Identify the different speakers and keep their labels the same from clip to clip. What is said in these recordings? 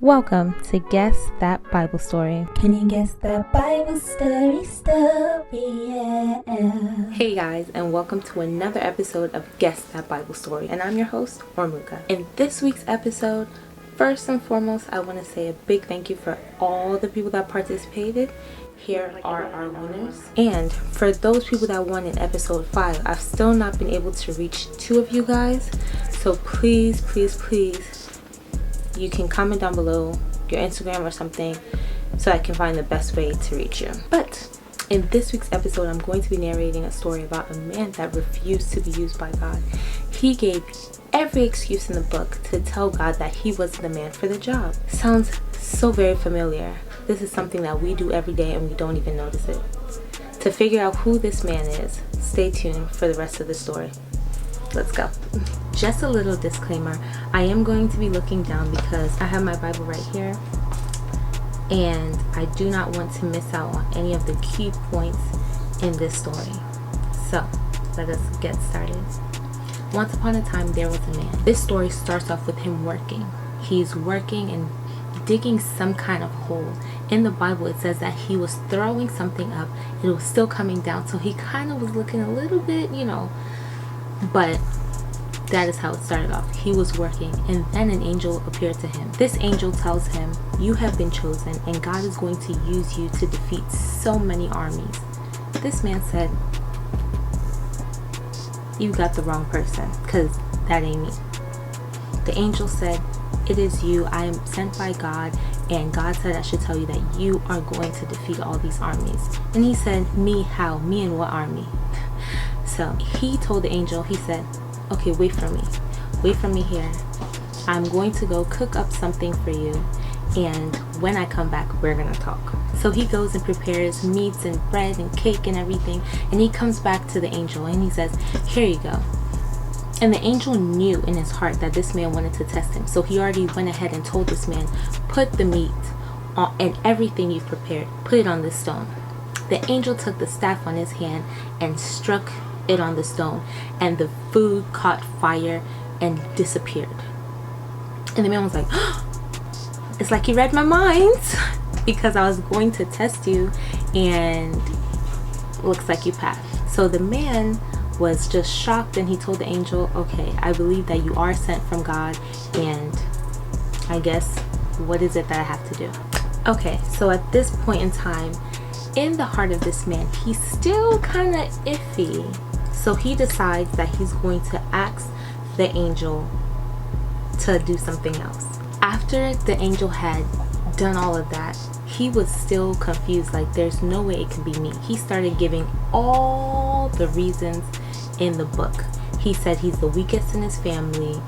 Speaker 1: Welcome to Guess That Bible Story.
Speaker 2: Can you guess that Bible story? Yeah.
Speaker 1: Hey guys, and welcome to another episode of Guess That Bible Story. And I'm your host, Ormuka. In this week's episode, first and foremost, I want to say a big thank you for all the people that participated. Here are our winners. And for those people that won in episode 5, I've still not been able to reach 2 of you guys. So please, you can comment down below your Instagram or something so I can find the best way to reach you. But in this week's episode, I'm going to be narrating a story about a man that refused to be used by God. He gave every excuse in the book to tell God that he wasn't the man for the job. Sounds so very familiar. This is something that we do every day and we don't even notice it. To figure out who this man is, stay tuned for the rest of the story. Let's go. Just a little disclaimer, I am going to be looking down because I have my Bible right here and I do not want to miss out on any of the key points in this story. So let us get started. Once upon a time there was a man. This story starts off with him working. He's working and digging some kind of hole. In the Bible it says that he was throwing something up. It was still coming down, so he kind of was looking a little bit, but that is how it started off. He was working and then an angel appeared to him. This angel tells him, you have been chosen and God is going to use you to defeat so many armies. This man said, you got the wrong person, because that ain't me. The angel said, it is you. I am sent by God, and God said I should tell you that you are going to defeat all these armies. And he said, me how? Me and what army? So he told the angel, he said, okay, wait for me here. I'm going to go cook up something for you, and when I come back we're gonna talk. So he goes and prepares meats and bread and cake and everything, and he comes back to the angel and he says, here you go. And the angel knew in his heart that this man wanted to test him, so he already went ahead and told this man, put the meat on and everything you've prepared, put it on this stone. The angel took the staff on his hand and struck it on the stone, and the food caught fire and disappeared. And the man was like, oh, it's like he read my mind because I was going to test you and looks like you passed. So the man was just shocked and he told the angel, okay, I believe that you are sent from God, and I guess what is it that I have to do? Okay, so at this point in time, in the heart of this man, he's still kind of iffy. So he decides that he's going to ask the angel to do something else. After the angel had done all of that, he was still confused, like there's no way it can be me. He started giving all the reasons in the book. He said he's the weakest in his family,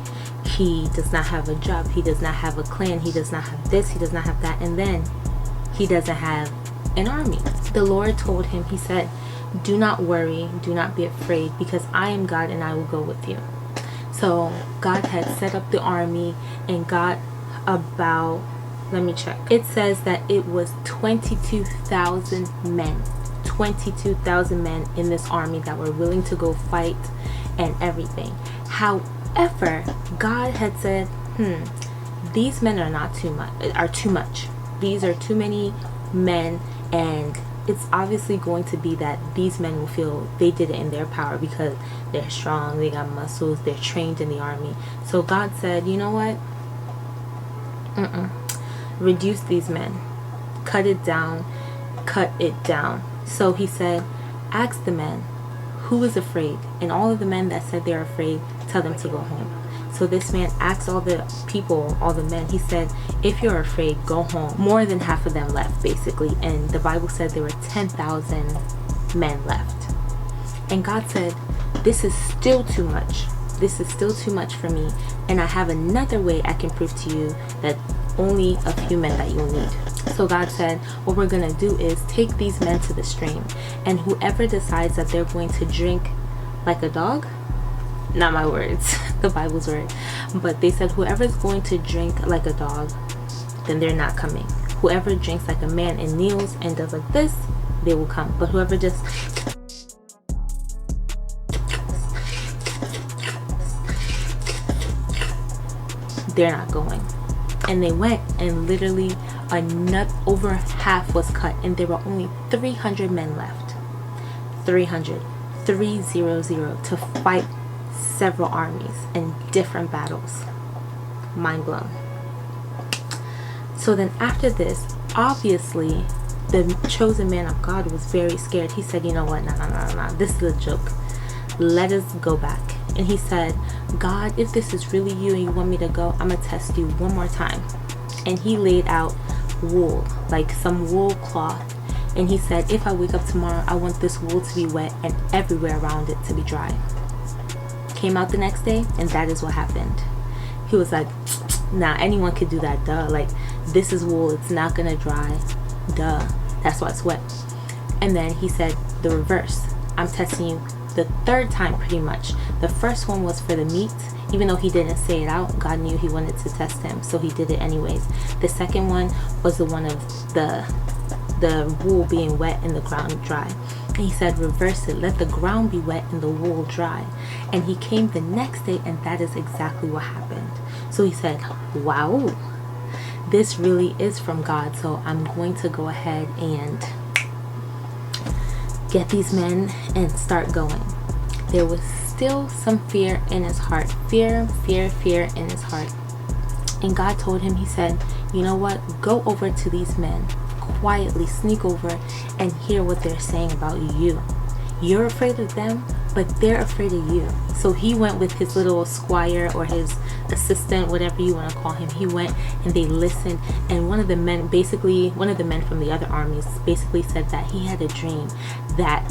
Speaker 1: he does not have a job, he does not have a clan, he does not have this, he does not have that, and then he doesn't have an army. The Lord told him, he said, do not worry, do not be afraid, because I am God and I will go with you. So God had set up the army and got about, let me check. It says that it was 22,000 men. 22,000 men in this army that were willing to go fight and everything. However, God had said, these men are too much. These are too many men, and it's obviously going to be that these men will feel they did it in their power because they're strong, they got muscles, they're trained in the army. So God said, you know what? Reduce these men. Cut it down. So he said, ask the men, who is afraid? And all of the men that said they're afraid, tell them to go home. So this man asked all the people, all the men, he said, if you're afraid, go home. More than half of them left, basically. And the Bible said there were 10,000 men left. And God said, this is still too much. This is still too much for me. And I have another way I can prove to you that only a few men that you'll need. So God said, what we're going to do is take these men to the stream. And whoever decides that they're going to drink like a dog, not my words, the Bible's word, but they said whoever's going to drink like a dog, then they're not coming. Whoever drinks like a man and kneels and does like this, they will come. But whoever just they're not going. And they went, and literally over half was cut, and there were only 300 men left. 300 to fight several armies and different battles. Mind blown. So then after this, obviously the chosen man of God was very scared. He said, you know what, no, this is a joke. Let us go back. And he said, God, if this is really you and you want me to go, I'm gonna test you one more time. And he laid out wool, like some wool cloth, and he said, if I wake up tomorrow, I want this wool to be wet and everywhere around it to be dry. Came out the next day, and that is what happened. He was like, nah, anyone could do that, duh. Like, this is wool, it's not gonna dry, duh. That's why it's wet. And then he said the reverse. I'm testing you the third time, pretty much. The first one was for the meat. Even though he didn't say it out, God knew he wanted to test him, so he did it anyways. The second one was the one of the wool being wet and the ground dry. And he said, reverse it. Let the ground be wet and the wool dry. And he came the next day, and that is exactly what happened. So he said, wow, this really is from God. So I'm going to go ahead and get these men and start going. There was still some fear in his heart. Fear in his heart. And God told him, he said, you know what? Go over to these men. Quietly sneak over and hear what they're saying about you. You're afraid of them, but they're afraid of you. So he went with his little squire or his assistant, whatever you want to call him. He went and they listened, and one of the men from the other armies basically said that he had a dream that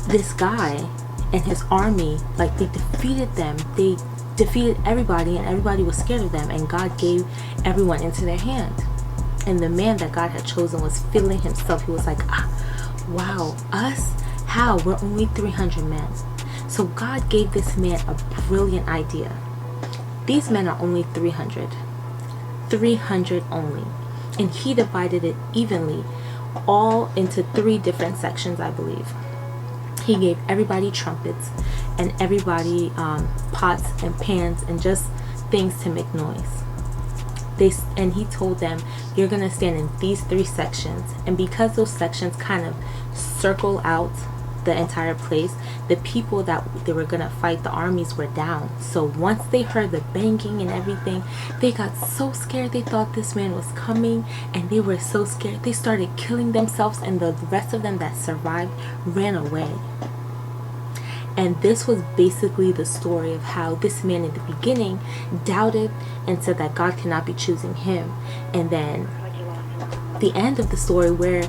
Speaker 1: this guy and his army, like, they defeated them. They defeated everybody, and everybody was scared of them, and God gave everyone into their hand. And the man that God had chosen was feeling himself. He was like, wow, us? How? We're only 300 men. So God gave this man a brilliant idea. These men are only 300. 300 only. And he divided it evenly, all into 3 different sections, I believe. He gave everybody trumpets and everybody pots and pans and just things to make noise. And he told them, you're going to stand in these 3 sections. And because those sections kind of circle out the entire place, the people that they were going to fight, the armies, were down. So once they heard the banging and everything, they got so scared. They thought this man was coming, and they were so scared. They started killing themselves, and the rest of them that survived ran away. And this was basically the story of how this man in the beginning doubted and said that God cannot be choosing him. And then the end of the story where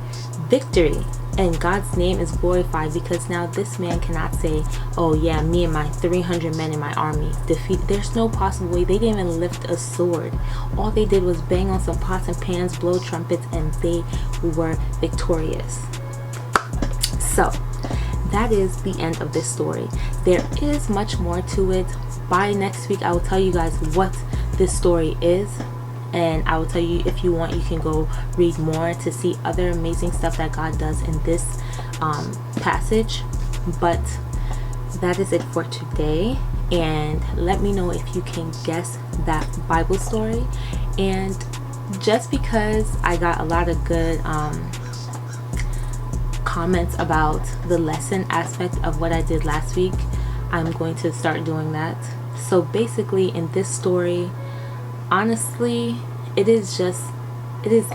Speaker 1: victory and God's name is glorified, because now this man cannot say, oh yeah, me and my 300 men in my army defeated. There's no possible way. They didn't even lift a sword. All they did was bang on some pots and pans, blow trumpets, and they were victorious. So that is the end of this story. There is much more to it. By next week, I will tell you guys what this story is, and I will tell you, if you want, you can go read more to see other amazing stuff that God does in this passage. But that is it for today, and let me know if you can guess that Bible story. And just because I got a lot of good comments about the lesson aspect of what I did last week, I'm going to start doing that. So basically, in this story, honestly, it is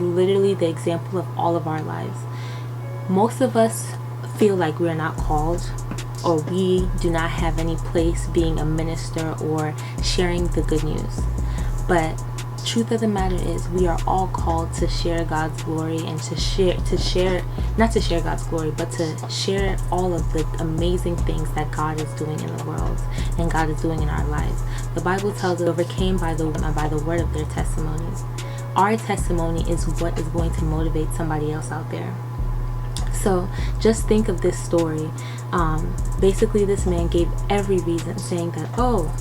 Speaker 1: literally the example of all of our lives. Most of us feel like we're not called, or we do not have any place being a minister or sharing the good news. But truth of the matter is, we are all called to share God's glory, and not to share God's glory, but to share all of the amazing things that God is doing in the world and God is doing in our lives. The Bible tells us, overcame by the word of their testimonies. Our testimony is what is going to motivate somebody else out there. So just think of this story. Basically, this man gave every reason, saying that, oh,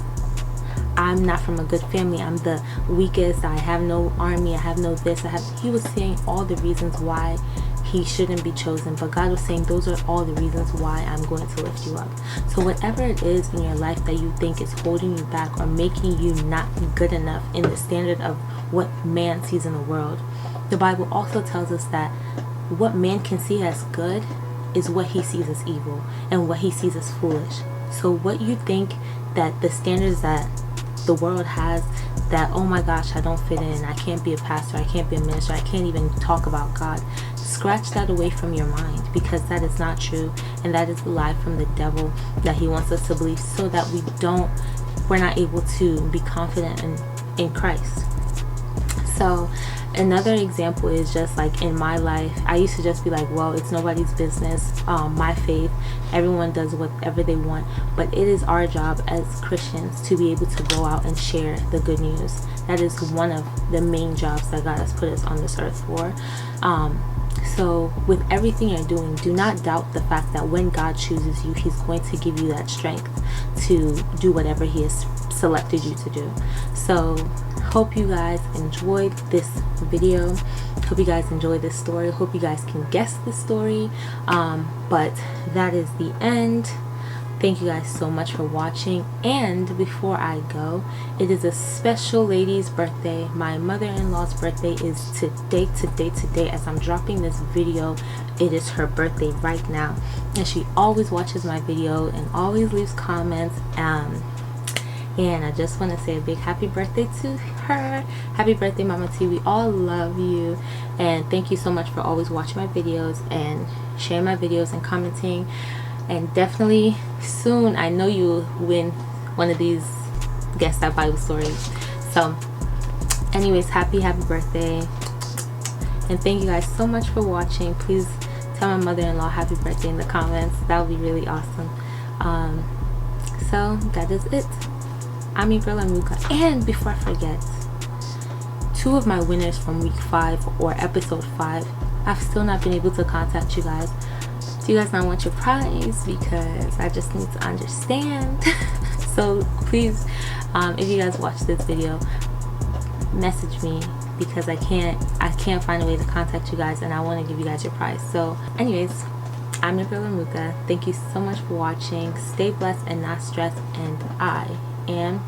Speaker 1: I'm not from a good family, I'm the weakest, I have no army, I have no this, he was saying all the reasons why he shouldn't be chosen. But God was saying those are all the reasons why I'm going to lift you up. So whatever it is in your life that you think is holding you back or making you not good enough in the standard of what man sees in the world, the Bible also tells us that what man can see as good is what he sees as evil, and what he sees as foolish. So what you think that the standards that the world has, that oh my gosh, I don't fit in, I can't be a pastor, I can't be a minister, I can't even talk about God, scratch that away from your mind, because that is not true, and that is a lie from the devil that he wants us to believe, so that we're not able to be confident in Christ. So another example is just like in my life, I used to just be like, well, it's nobody's business, my faith, everyone does whatever they want, but it is our job as Christians to be able to go out and share the good news. That is one of the main jobs that God has put us on this earth for. So with everything you're doing, do not doubt the fact that when God chooses you, he's going to give you that strength to do whatever he has selected you to do. So hope you guys enjoyed this video. Hope you guys enjoyed this story. Hope you guys can guess the story. But that is the end. Thank you guys so much for watching. And before I go, it is a special lady's birthday. My mother-in-law's birthday is today. As I'm dropping this video, it is her birthday right now. And she always watches my video and always leaves comments. And I just want to say a big happy birthday to her. Happy birthday, Mama T. We all love you. And thank you so much for always watching my videos and sharing my videos and commenting. And definitely soon, I know you will win one of these Guess That Bible Stories. So anyways, happy birthday. And thank you guys so much for watching. Please tell my mother-in-law happy birthday in the comments. That would be really awesome. So that is it. I'm your girl Ormuka. And before I forget, 2 of my winners from week 5 or episode 5, I've still not been able to contact you guys. Do you guys not want your prize? Because I just need to understand. So please, if you guys watch this video, message me, because I can't find a way to contact you guys, and I want to give you guys your prize. So anyways, I'm your girl Ormuka. Thank you so much for watching. Stay blessed and not stressed, and I am